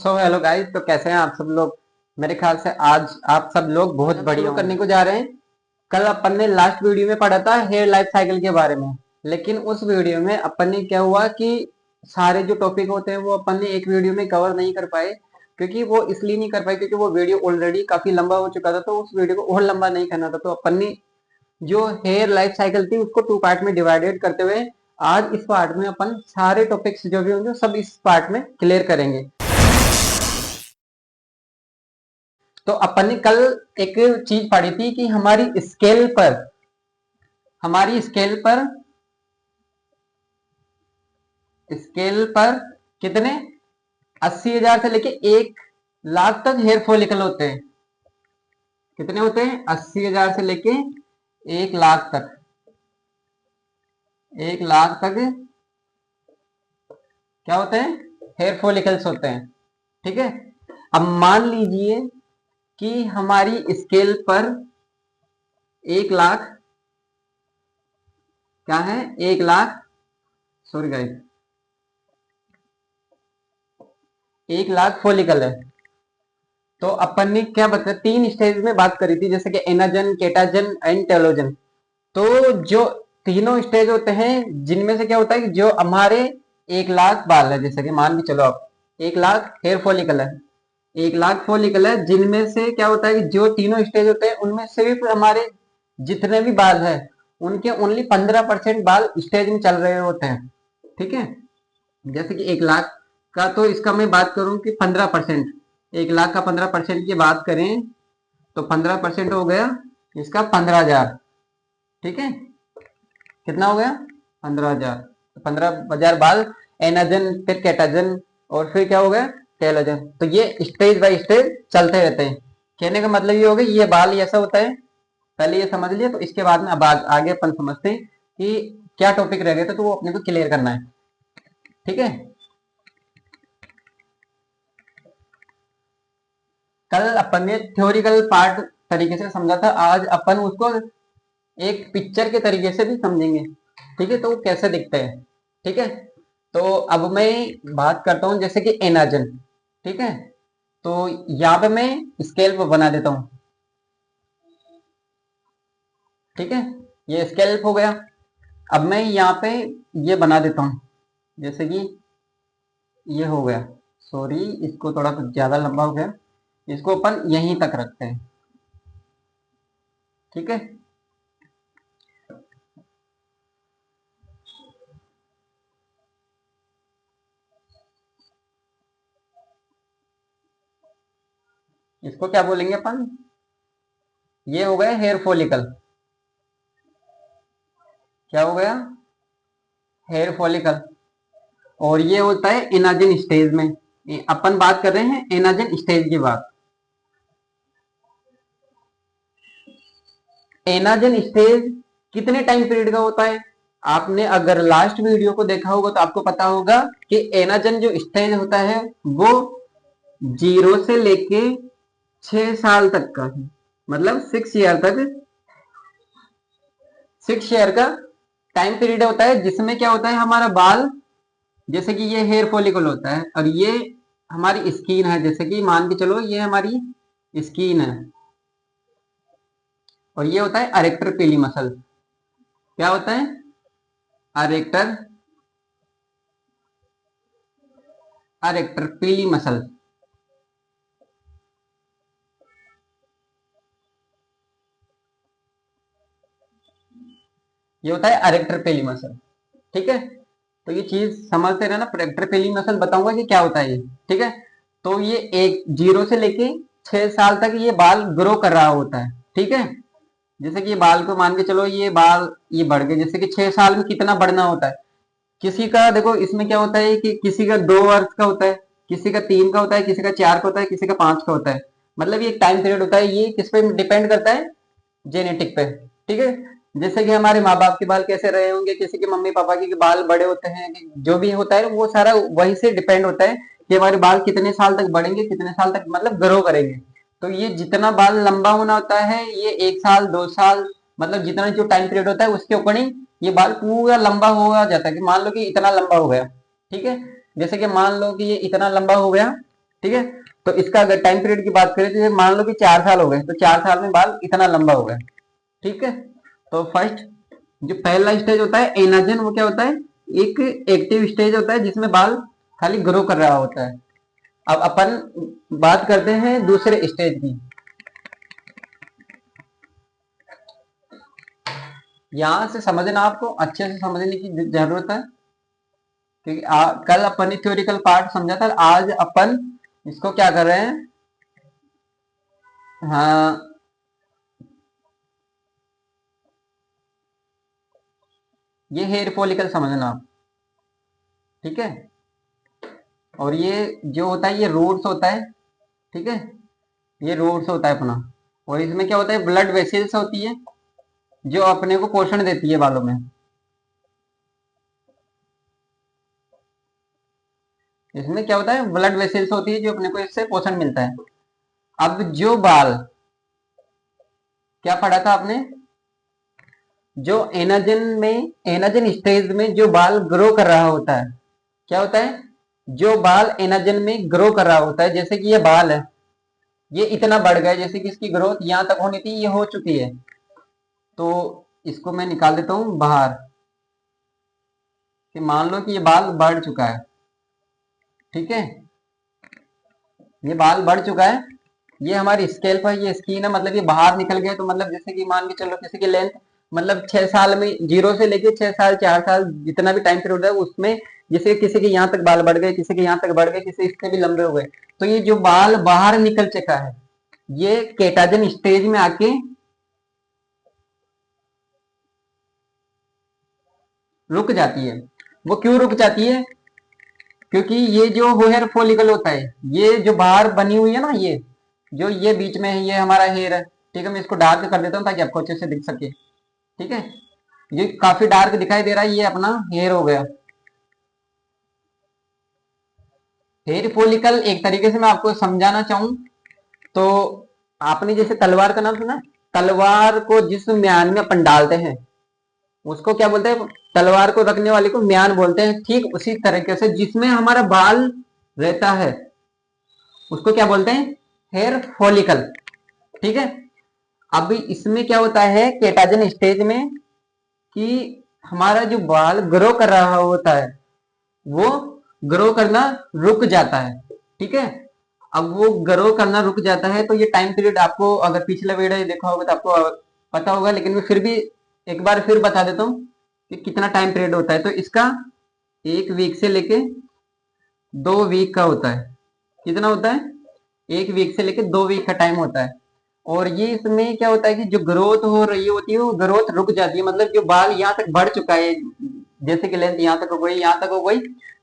Hello guys, तो कैसे हैं आप सब लोग। मेरे ख्याल से आज आप सब लोग बहुत बढ़िया करने को जा रहे हैं। कल अपन ने लास्ट वीडियो में पढ़ा था हेयर लाइफ साइकिल के बारे में। लेकिन उस वीडियो में अपन ने क्या हुआ कि सारे जो टॉपिक होते हैं वो अपन ने एक वीडियो में कवर नहीं कर पाए। क्योंकि वो इसलिए नहीं कर पाए क्योंकि वो वीडियो ऑलरेडी काफी लंबा हो चुका था, तो उस वीडियो को और लंबा नहीं करना था। तो अपन ने जो हेयर लाइफ साइकिल थी उसको 2 पार्ट में डिवाइडेड करते हुए आज इस पार्ट में अपन सारे टॉपिक्स जो भी होंगे सब इस पार्ट में क्लियर करेंगे। तो अपन ने कल एक चीज पढ़ी थी कि हमारी स्केल पर कितने 80,000 से लेके 1 लाख तक हेयर फॉलिकल होते हैं। कितने होते हैं? 80,000 से लेके 1 लाख तक। 1 लाख तक क्या होते हैं? हेयर फॉलिकल्स होते हैं। ठीक है। अब मान लीजिए कि हमारी स्केल पर 1 लाख क्या है? 1 lakh, sorry guys, 1 lakh follicle है। तो अपन ने क्या बताया, 3 स्टेज में बात करी थी, जैसे कि एनाजन, केटाजन एंड टेलोजन। तो जो तीनों स्टेज होते हैं जिनमें से क्या होता है कि जो हमारे 1 लाख बाल है, जैसे कि मान के चलो आप 1 लाख हेयर फॉलिकल है, 1 लाख फॉलिकल है, जिनमें से क्या होता है कि जो तीनों स्टेज होते हैं उनमें सिर्फ हमारे जितने भी बाल है उनके ओनली 15% बाल स्टेज में चल रहे होते हैं। ठीक है। जैसे कि 1 लाख का, तो इसका मैं बात करूं कि 15%, 1 लाख का 15% की बात करें तो 15% हो गया इसका 15,000। ठीक है। कितना हो गया? 15,000। 15,000 बाल एनाजन, फिर कैटाजन और फिर क्या हो गया? टेलोजन। तो ये स्टेज बाय स्टेज चलते रहते हैं। कहने का मतलब ये हो गया ये बाल ऐसा होता है। पहले ये समझ लिया, तो इसके बाद में अब आगे अपन समझते हैं कि क्या टॉपिक रह गए थे, तो वो अपने को क्लियर करना है। ठीक है। कल अपन ने थ्योरिकल पार्ट तरीके से समझा था, आज अपन उसको एक पिक्चर के तरीके से भी समझेंगे। ठीक है। तो वो कैसे दिखते हैं। ठीक है। तो अब मैं बात करता हूं जैसे कि एनाजन। ठीक है। तो यहाँ पे मैं स्केल बना देता हूं। ठीक है। ये स्केल हो गया। अब मैं यहाँ पे ये बना देता हूं, जैसे कि ये हो गया। सॉरी, इसको थोड़ा ज्यादा लंबा हो गया, इसको अपन यहीं तक रखते हैं। ठीक है। इसको क्या बोलेंगे अपन? ये हो गया हेयर फॉलिकल। क्या हो गया? Hair follicle. और ये होता है एनाजिन स्टेज में। अपन बात कर रहे हैं एनाजिन स्टेज की बात। एनाजिन स्टेज कितने टाइम पीरियड का होता है? आपने अगर लास्ट वीडियो को देखा होगा तो आपको पता होगा कि एनाजन जो स्टेज होता है वो 0 से लेके 6 साल तक का है। मतलब 6 ईयर तक, 6 ईयर का टाइम पीरियड होता है, जिसमें क्या होता है हमारा बाल, जैसे कि ये हेयर फॉलिकल होता है और ये हमारी स्किन है, जैसे कि मान के चलो ये हमारी स्किन है, और ये होता है अरेक्टर पीली मसल। क्या होता है? अरेक्टर, अरेक्टर पीली मसल। ये होता है अरेक्टर पीली मसल। ठीक है। तो ये चीज समझते रहना, अरेक्टर पीली मसल बताऊंगा कि क्या होता है ये। ठीक है। तो ये एक 0 से लेके 6 साल तक ये बाल ग्रो कर रहा होता है। ठीक है। जैसे कि ये बाल को मान के चलो, ये बाल ये बढ़ गए, जैसे कि 6 साल में कितना बढ़ना होता है। किसी का देखो इसमें क्या होता है कि किसी का 2 वर्ष का होता है, किसी का 3 का होता है, किसी का 4 का होता है, किसी का 5 का होता है। मतलब ये एक टाइम पीरियड होता है। ये किस पे डिपेंड करता है? जेनेटिक पे। ठीक है। जैसे कि हमारे माँ बाप के बाल कैसे रहे होंगे, किसी के मम्मी पापा के बाल बड़े होते हैं, जो भी होता है वो सारा वही से डिपेंड होता है कि हमारे बाल कितने साल तक बढ़ेंगे, कितने साल तक मतलब ग्रो करेंगे। तो ये जितना बाल लंबा होना होता है, ये 1 साल 2 साल, मतलब जितना जो टाइम पीरियड होता है उसके अकॉर्डिंग ये बाल पूरा लंबा हो जाता है। कि मान लो कि इतना लंबा हो गया। ठीक है। जैसे कि मान लो कि ये इतना लंबा हो गया, ठीक है। तो इसका अगर टाइम पीरियड की बात करें तो मान लो कि 4 साल हो गए, तो 4 साल में बाल इतना लंबा हो गया। ठीक है। तो फर्स्ट जो पहला स्टेज होता है एनाजन, वो क्या होता है, एक एक्टिव स्टेज होता है जिसमें बाल खाली ग्रो कर रहा होता है। अब अपन बात करते हैं दूसरे स्टेज की। यहां से समझना, आपको अच्छे से समझने की जरूरत है, क्योंकि कल अपन ने थ्योरिकल पार्ट समझा था, आज अपन इसको क्या कर रहे हैं, हाँ, ये हेयर फॉलिकल समझना आप। ठीक है। और ये जो होता है ये रूट्स होता है। ठीक है। ये रूट्स होता है अपना। और इसमें क्या होता है, ब्लड वेसल्स होती है जो अपने को पोषण देती है बालों में। इसमें क्या होता है, ब्लड वेसल्स होती है जो अपने को इससे पोषण मिलता है। अब जो बाल, क्या पढ़ा था आपने, जो एनाजन में, एनाजन स्टेज में जो बाल ग्रो कर रहा होता है, क्या होता है, जो बाल एनाजन में ग्रो कर रहा होता है, जैसे कि ये बाल है, ये इतना बढ़ गया, जैसे कि इसकी ग्रोथ यहां तक होनी थी, ये हो चुकी है। तो इसको मैं निकाल देता हूं बाहर, कि मान लो कि ये बाल बढ़ चुका है। ठीक है। ये बाल बढ़ चुका है, ये हमारी स्केल्प है, ये स्किन है, मतलब ये बाहर निकल गया। तो मतलब जैसे कि मान के चलो किसी की लेंथ, मतलब 6 साल में, 0 से लेके 6 साल, 4 साल, जितना भी टाइम पीरियड है उसमें, जैसे किसी के यहाँ तक बाल बढ़ गए, किसी के यहाँ तक बढ़ गए, किसी इससे भी लंबे हो गए, तो ये जो बाल बाहर निकल चुका है, ये केटाजन स्टेज में आके रुक जाती है। वो क्यों रुक जाती है, क्योंकि ये जो हेयर फॉलिकल होता है, ये जो बाहर बनी हुई है ना, ये जो ये बीच में है, ये हमारा हेयर है। ठीक है। मैं इसको डार्क कर देता हूँ ताकि आपको अच्छे से दिख सके। ठीक है। ये काफी डार्क दिखाई दे रहा है, ये अपना हेयर हो गया। हेयर फॉलिकल एक तरीके से मैं आपको समझाना चाहूं तो, आपने जैसे तलवार का नाम सुना है? तलवार को जिस म्यान में अपन डालते हैं उसको क्या बोलते हैं, तलवार को रखने वाले को म्यान बोलते हैं। ठीक उसी तरीके से जिसमें हमारा बाल रहता है उसको क्या बोलते हैं, हेयर फॉलिकल। ठीक है। अब इसमें क्या होता है केटाजन स्टेज में, कि हमारा जो बाल ग्रो कर रहा होता है वो ग्रो करना रुक जाता है। ठीक है। अब वो ग्रो करना रुक जाता है, तो ये टाइम पीरियड आपको अगर पिछला वीडियो देखा होगा तो आपको पता होगा, लेकिन मैं फिर भी एक बार फिर बता देता हूँ कि कितना टाइम पीरियड होता है। तो इसका 1 वीक से लेके 2 वीक का होता है। कितना होता है, 1 वीक से लेके 2 वीक का टाइम होता है। और ये इसमें क्या होता है कि जो ग्रोथ हो रही होती है वो ग्रोथ रुक जाती है, मतलब जो बाल यहाँ तक बढ़ चुका है, जैसे कि लेंथ यहाँ तक हो गई, यहाँ तक हो गई,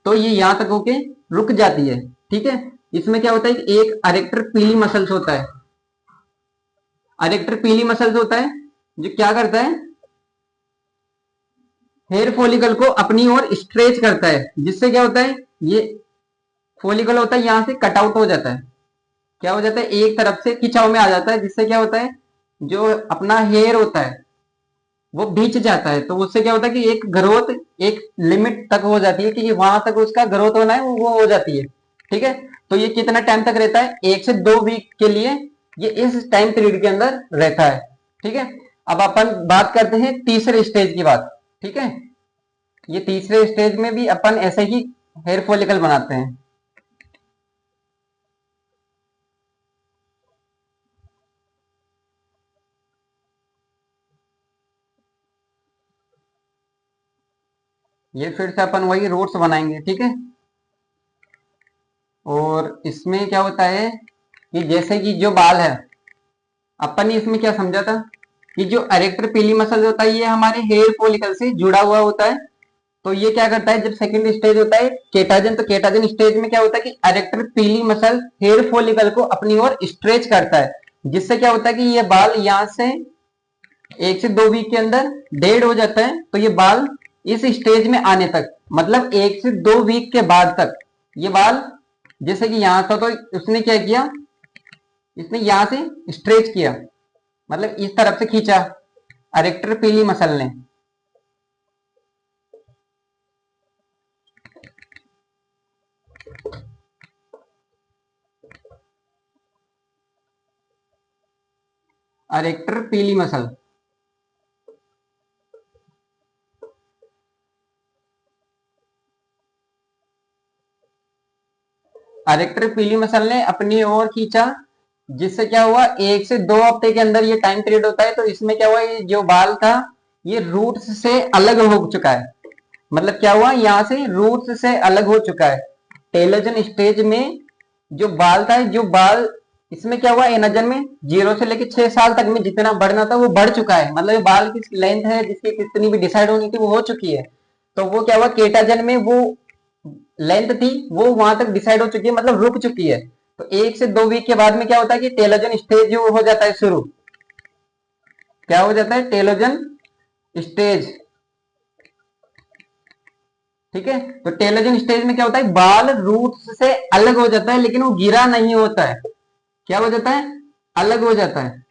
तो ये यहाँ तक होके रुक जाती है। ठीक है। इसमें क्या होता है कि एक अरेक्टर पीली मसल्स होता है, अरेक्टर पीली मसल्स होता है जो क्या करता है, हेयर फॉलिकल को अपनी ओर स्ट्रेच करता है, जिससे क्या होता है, ये फॉलिकल होता है यहाँ से कट आउट हो जाता है। क्या हो जाता है, एक तरफ से खिंचाव में आ जाता है, जिससे क्या होता है, जो अपना हेयर होता है वो भींच जाता है। तो उससे क्या होता है कि एक ग्रोथ एक लिमिट तक हो जाती है, कि वहां तक उसका ग्रोथ होना है वो हो जाती है। ठीक है। तो ये कितना टाइम तक रहता है, 1 से 2 वीक के लिए ये इस टाइम पीरियड के अंदर रहता है। ठीक है। अब अपन बात करते हैं तीसरे स्टेज की बात। ठीक है। ये तीसरे स्टेज में भी अपन ऐसे ही हेयर फॉलिकल बनाते हैं। ये फिर से अपन वही रूट्स बनाएंगे। ठीक है। और इसमें क्या होता है कि जैसे कि जो बाल है, अपन ने इसमें क्या समझा था कि जो एरेक्टर पीली मसल होता है ये हमारे हेयर फॉलिकल से जुड़ा हुआ होता है। तो ये क्या करता है, जब सेकंड स्टेज होता है केटाजन, तो केटाजन स्टेज में क्या होता है कि एरेक्टर पीली मसल हेयर फॉलिकल को अपनी ओर स्ट्रेच करता है, जिससे क्या होता है कि ये बाल यहाँ से 1 से 2 वीक के अंदर डेड हो जाता है। तो ये बाल इस स्टेज में आने तक, मतलब 1 से 2 वीक के बाद तक ये बाल, जैसे कि यहां था तो उसने क्या किया, इसने यहां से स्ट्रेच किया, मतलब इस तरफ से खींचा अरेक्टर पीली मसल ने। अरेक्टर पीली मसल। अरेक्टर पीली मसल ने अपनी ओर खींचा, जिससे क्या हुआ, 1 से 2 हफ्ते के अंदर ये टाइम पीरियड होता है। तो इसमें क्या हुआ, ये जो बाल था ये रूट्स से अलग हो चुका है। मतलब क्या हुआ, यहाँ से रूट्स से अलग हो चुका है। टेलोजन स्टेज में जो बाल था, जो बाल इसमें क्या हुआ, एनाजन में 0 से लेकर 6 साल तक में जितना बढ़ना था वो बढ़ चुका है। मतलब बाल की लेंथ है जिसकी कितनी भी डिसाइड होनी थी वो हो चुकी है। तो वो क्या हुआ, केटाजन में वो लेंथ थी वो वहां तक डिसाइड हो चुकी है, मतलब रुक चुकी है। तो 1 से 2 वीक के बाद में क्या होता है कि टेलोजन स्टेज जो हो जाता है शुरू। क्या हो जाता है, टेलोजन स्टेज। ठीक है, तो टेलोजन स्टेज में क्या होता है, बाल रूट्स से अलग हो जाता है, लेकिन वो गिरा नहीं होता है। क्या हो जाता है, अलग हो जाता है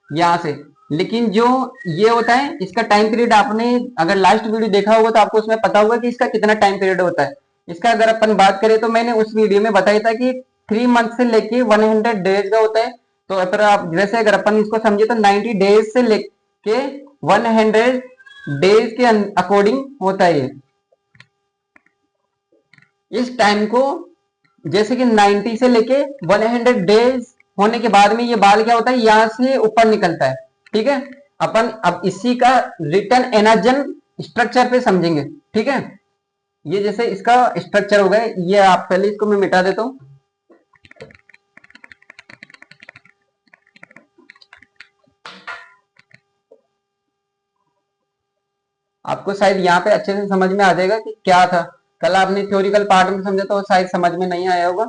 यहां से। लेकिन जो ये होता है, इसका टाइम पीरियड आपने अगर लास्ट वीडियो देखा होगा तो आपको उसमें पता होगा कि इसका कितना टाइम पीरियड होता है। इसका अगर अपन बात करें तो मैंने उस वीडियो में बताया था कि 3 मंथ से लेके 100 डेज का होता है। तो अगर आप जैसे अगर अपन इसको समझे तो 90 डेज से लेके 100 डेज के अकॉर्डिंग होता है ये। इस टाइम को जैसे कि 90 से लेके 100 डेज होने के बाद में ये बाल क्या होता है, यहां से ऊपर निकलता है। ठीक है, अपन अब इसी का रिटर्न एनाजन स्ट्रक्चर पे समझेंगे। ठीक है, ये जैसे इसका स्ट्रक्चर हो गया, ये आप पहले इसको मैं मिटा देता हूं। आपको शायद यहाँ पे अच्छे से समझ में आ जाएगा कि क्या था। कल आपने थ्योरिकल पार्ट में समझा तो शायद समझ में नहीं आया होगा।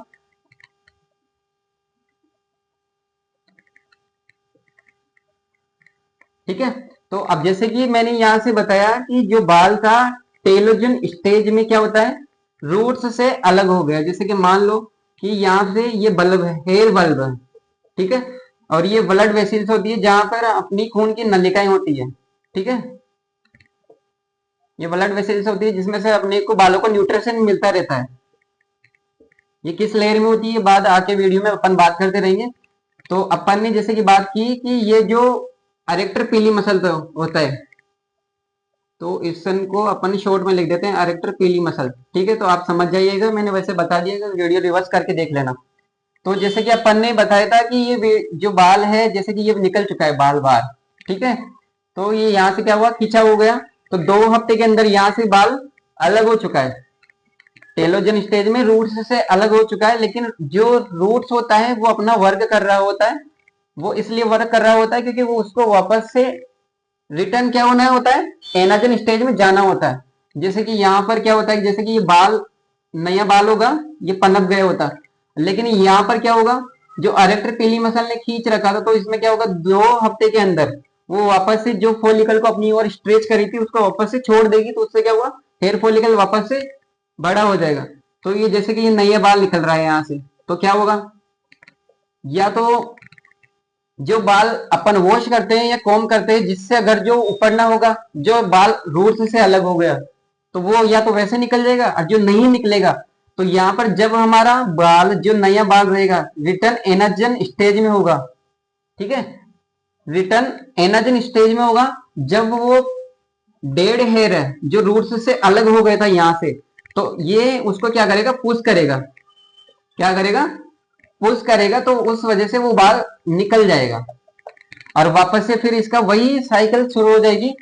ठीक है, तो अब जैसे कि मैंने यहां से बताया कि जो बाल था टेलोजन स्टेज में क्या होता है, रूट्स से अलग हो गया। जैसे कि मान लो कि यहाँ से ये बल्ब है, हेयर बल्ब है। ठीक है, और ये ब्लड वेसिल्स होती है जहां पर अपनी खून की नलिकाएं होती है। ठीक है, ये ब्लड वेसिल्स होती है जिसमें से अपने को बालों को न्यूट्रिशन मिलता रहता है। ये किस लेयर में होती है बाद आके वीडियो में अपन बात करते रहेंगे। तो अपन ने जैसे कि बात की कि ये जो अरेक्टर पीली मसल तो होता है, तो इस सन को अपन शॉर्ट में लिख देते हैं अरेक्टर पीली मसल। ठीक है, तो आप समझ जाइएगा, मैंने वैसे बता दिया, वीडियो रिवर्स करके देख लेना। तो जैसे कि अपन ने बताया था कि ये जो बाल है जैसे कि ये निकल चुका है बाल बार। ठीक है, तो ये यहाँ से क्या हुआ, खींचा हो गया। तो 2 हफ्ते के अंदर यहाँ से बाल अलग हो चुका है। टेलोजन स्टेज में रूट्स से अलग हो चुका है, लेकिन जो रूट्स होता है वो अपना वर्क कर रहा होता है। वो इसलिए वर्क कर रहा होता है क्योंकि वो उसको वापस से रिटर्न क्या होना होता है, एनाजन स्टेज में जाना होता है। जैसे कि यहाँ पर क्या होता है, जैसे कि ये बाल नया बाल होगा, ये पनप गया होता, लेकिन यहाँ पर क्या होगा, जो अरेक्टर पीली मसल ने खींच रखा था, तो इसमें क्या होगा, 2 हफ्ते के अंदर वो वापस से जो फॉलिकल को अपनी ओर स्ट्रेच करी थी उसको वापस से छोड़ देगी। तो उससे क्या हुआ, हेयर फॉलिकल वापस से बड़ा हो जाएगा। तो ये जैसे कि ये नया बाल निकल रहा है यहाँ से, तो क्या होगा, या तो जो बाल अपन वॉश करते हैं या कॉम करते हैं जिससे अगर जो उपड़ना होगा, जो बाल रूट से अलग हो गया, तो वो या तो वैसे निकल जाएगा, और जो नहीं निकलेगा तो यहाँ पर जब हमारा बाल जो नया बाल रहेगा रिटर्न एनाजन स्टेज में होगा। ठीक है, रिटर्न एनाजन स्टेज में होगा जब वो डेड हेयर है जो रूट्स से अलग हो गया था यहाँ से, तो ये उसको क्या करेगा, पुश करेगा। क्या करेगा, पुश करेगा, तो उस वजह से वो बाल निकल जाएगा और वापस से फिर इसका वही साइकिल शुरू हो जाएगी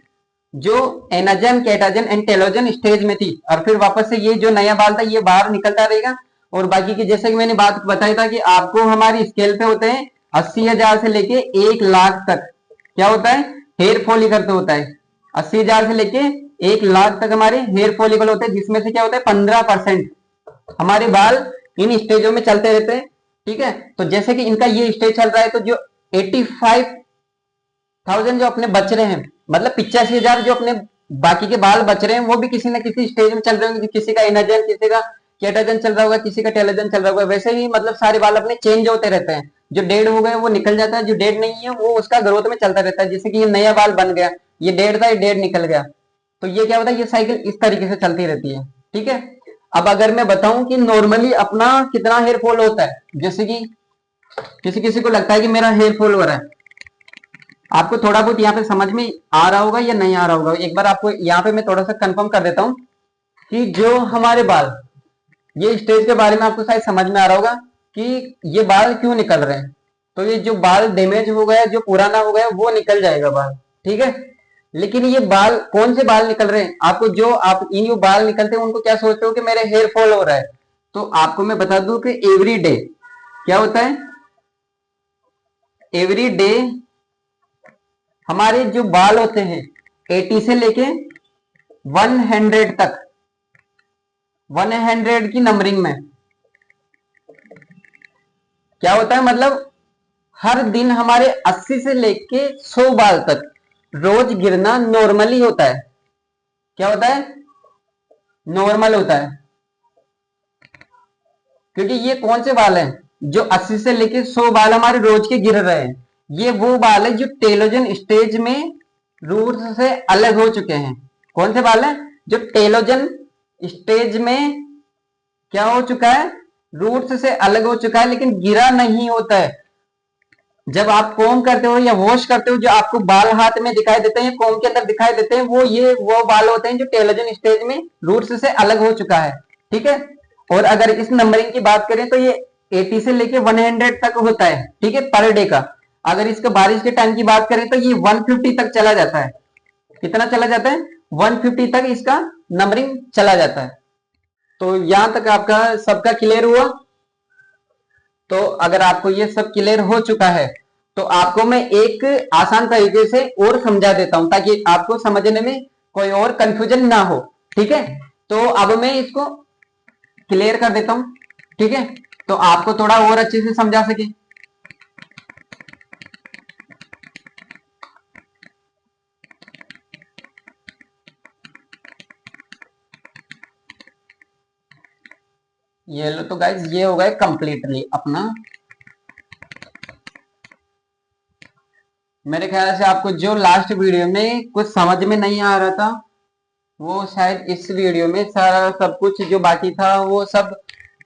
जो एनाजन केटाजन एंड टेलोजन स्टेज में थी। और फिर वापस से ये जो नया बाल था ये बाहर निकलता रहेगा। और बाकी की जैसे कि मैंने बात बताया था कि आपको हमारी स्केल पे होते हैं 80,000 से लेके 1 लाख तक क्या होता है, हेयर फॉलिकल तो होता है। 80,000 से लेके 1 लाख तक हमारे हेयर फॉलिकल होते हैं, जिसमें से क्या होता है 15% हमारे बाल इन स्टेजों में चलते रहते हैं। ठीक है, तो जैसे कि इनका ये स्टेज चल रहा है, तो जो 85,000 जो अपने बच रहे हैं, मतलब 85,000 जो अपने बाकी के बाल बच रहे हैं, वो भी किसी ना किसी स्टेज में चल रहे होंगे। किसी का इनाजन, किसी का केटाजन चल रहा होगा, किसी का टेलोजन चल रहा होगा। वैसे ही मतलब सारे बाल अपने चेंज होते रहते हैं। जो डेड हो गए वो निकल जाता है, जो डेड नहीं है वो उसका ग्रोथ में चलता रहता है। जैसे कि ये नया बाल बन गया, ये डेड था, ये डेड निकल गया, तो ये क्या होता है, ये साइकिल इस तरीके से चलती रहती है। ठीक है, अब अगर मैं बताऊं कि नॉर्मली अपना कितना हेयर फॉल होता है, जैसे कि किसी किसी को लगता है कि मेरा हेयर फॉल हो रहा है, आपको थोड़ा बहुत यहाँ पे समझ में आ रहा होगा या नहीं आ रहा होगा, एक बार आपको यहाँ पे मैं थोड़ा सा कंफर्म कर देता हूँ कि जो हमारे बाल, ये स्टेज के बारे में आपको शायद समझ में आ रहा होगा कि ये बाल क्यों निकल रहे हैं। तो ये जो बाल डैमेज हो गया, जो पुराना हो गया, वो निकल जाएगा बाल, ठीक है। लेकिन ये बाल, कौन से बाल निकल रहे हैं, आपको जो आप इन जो बाल निकलते हैं उनको क्या सोचते हो कि मेरे हेयर फॉल हो रहा है। तो आपको मैं बता दूं कि एवरी डे क्या होता है, एवरी डे हमारे जो बाल होते हैं 80 से लेके 100 तक, 100 की नंबरिंग में क्या होता है, मतलब हर दिन हमारे 80 से लेके 100 बाल तक रोज गिरना नॉर्मली होता है। क्या होता है, नॉर्मल होता है। क्योंकि ये कौन से बाल हैं, जो 80 से लेके 100 बाल हमारे रोज के गिर रहे हैं, ये वो बाल है जो टेलोजन स्टेज में रूट से अलग हो चुके हैं। कौन से बाल हैं, जो टेलोजन स्टेज में क्या हो चुका है, रूट्स से अलग हो चुका है, लेकिन गिरा नहीं होता है। जब आप कॉम करते हो या वॉश करते हो, जो आपको बाल हाथ में दिखाई देते हैं, कॉम के अंदर दिखाई देते हैं, वो बाल होते हैं जो टेलोजन स्टेज में रूट्स से अलग हो चुका है, ठीक है। और अगर इस नंबरिंग की बात करें तो ये 80 से लेके 100 तक होता है, ठीक है, पर डे का। अगर इसका बारिश के टाइम की बात करें तो ये 150 तक चला जाता है। कितना चला जाता है, 150 तक इसका नंबरिंग चला जाता है। तो यहां तक आपका सबका क्लियर हुआ। तो अगर आपको ये सब क्लियर हो चुका है तो आपको मैं एक आसान तरीके से और समझा देता हूं ताकि आपको समझने में कोई और कंफ्यूजन ना हो, ठीक है। तो अब मैं इसको क्लियर कर देता हूं, ठीक है, तो आपको थोड़ा और अच्छे से समझा सके। ये लो, तो गाइज ये हो गया कंप्लीटली अपना। मेरे ख्याल से आपको जो लास्ट वीडियो में कुछ समझ में नहीं आ रहा था, वो शायद इस वीडियो में सारा सब कुछ जो बाकी था वो सब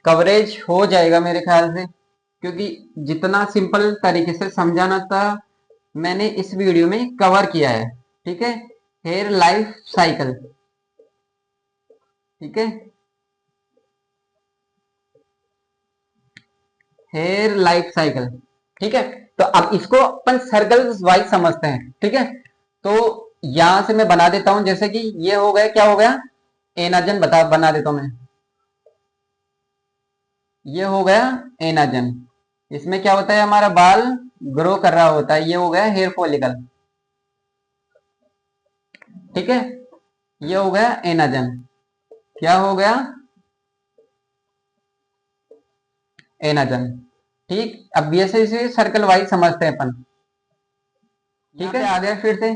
कवरेज हो जाएगा मेरे ख्याल से। क्योंकि जितना सिंपल तरीके से समझाना था मैंने इस वीडियो में कवर किया है, ठीक है। हेयर लाइफ साइकिल, ठीक है, हेयर लाइफ साइकिल, ठीक है। तो अब इसको अपन सर्कल वाइज समझते हैं, ठीक है। तो यहां से मैं बना देता हूं, जैसे कि ये हो गया, क्या हो गया, एनाजन बना देता हूं मैं। ये हो गया एनाजन, इसमें क्या होता है, हमारा बाल ग्रो कर रहा होता है, ये हो गया हेयर फॉलिकल, ठीक है। ये हो गया एनाजन, क्या हो गया, एनाजन, ठीक। अब ये से इसे सर्कल वाइज समझते हैं अपन, ठीक है। आ गया फिर से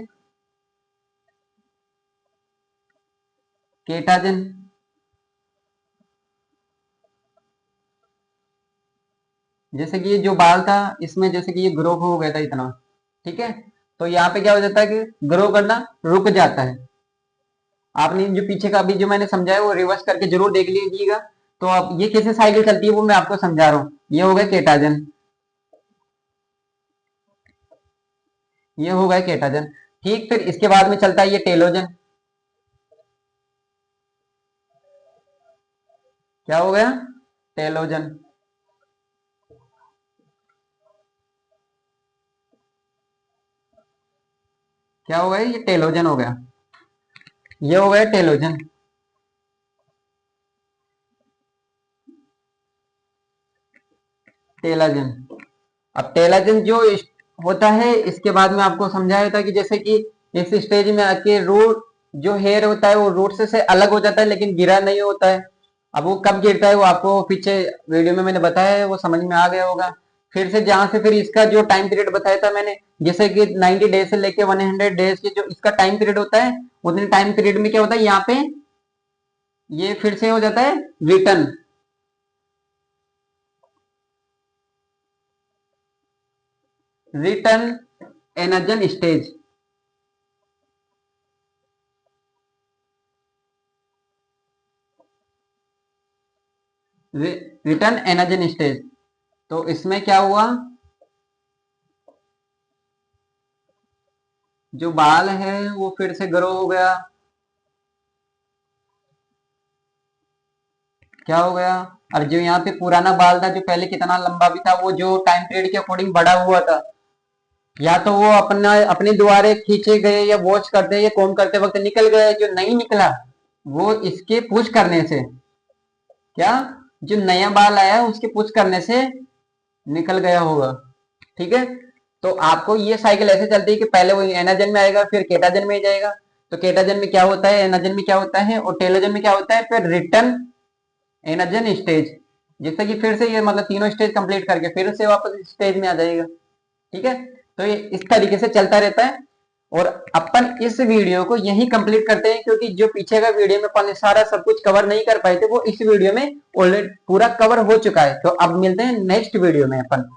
केटाजन, जैसे कि ये जो बाल था इसमें जैसे कि ये ग्रो हो गया था इतना, ठीक है। तो यहाँ पे क्या हो जाता है कि ग्रो करना रुक जाता है। आपने जो पीछे का अभी जो मैंने समझाया वो रिवर्स करके जरूर देख लीजिएगा। तो अब ये कैसे साइकिल चलती है वो मैं आपको समझा रहा हूँ। ये हो गया केटाजन, ये हो गया केटाजन, ठीक। फिर इसके बाद में चलता है ये टेलोजन, क्या हो गया, टेलोजन, क्या हो गया, ये टेलोजन हो गया, ये हो गया टेलोजन, टेलाजन। अब टेलाजन जो होता है इसके बाद में आपको समझाया था कि जैसे कि इस स्टेज में आके रूट जो हेयर होता है वो रूट से अलग हो जाता है लेकिन गिरा नहीं होता है। अब वो कब गिरता है वो आपको पीछे वीडियो में मैंने बताया है, वो समझ में आ गया होगा। फिर से जहां से फिर इसका जो टाइम पीरियड बताया था मैंने, जैसे कि 90 डेज से लेके 100 डेज के जो इसका टाइम पीरियड होता है, उतने टाइम पीरियड में क्या होता है, यहाँ पे ये फिर से हो जाता है return, return anagen stage, return anagen stage. तो इसमें क्या हुआ, जो बाल है वो फिर से ग्रो हो गया। क्या हो गया? और जो यहाँ पे पुराना बाल था जो पहले कितना लंबा भी था, वो जो टाइम पीरियड के अकॉर्डिंग बड़ा हुआ था, या तो वो अपना अपने द्वारे खींचे गए या वॉश करते या कॉम्ब करते वक्त निकल गए। जो नहीं निकला वो इसके पुश करने से, क्या, जो नया बाल आया उसके पुश करने से निकल गया होगा। ठीक है। तो आपको ये साइकिल ऐसे चलती है कि पहले वो एनाजन में आएगा, फिर केटाजन में जाएगा। तो केटाजन में क्या होता है, एनाजन में क्या होता है, और टेलोजन में क्या होता है, फिर रिटर्न एनाजन स्टेज। जिससे कि फिर से ये मतलब तीनों स्टेज कंप्लीट करके फिर से वापस स्टेज में आ जाएगा। ठीक है। तो ये इस तरीके से चलता रहता है। और अपन इस वीडियो को यही कंप्लीट करते हैं, क्योंकि जो पीछे का वीडियो में अपन सारा सब कुछ कवर नहीं कर पाए थे वो इस वीडियो में ऑलरेडी पूरा कवर हो चुका है। तो अब मिलते हैं नेक्स्ट वीडियो में अपन।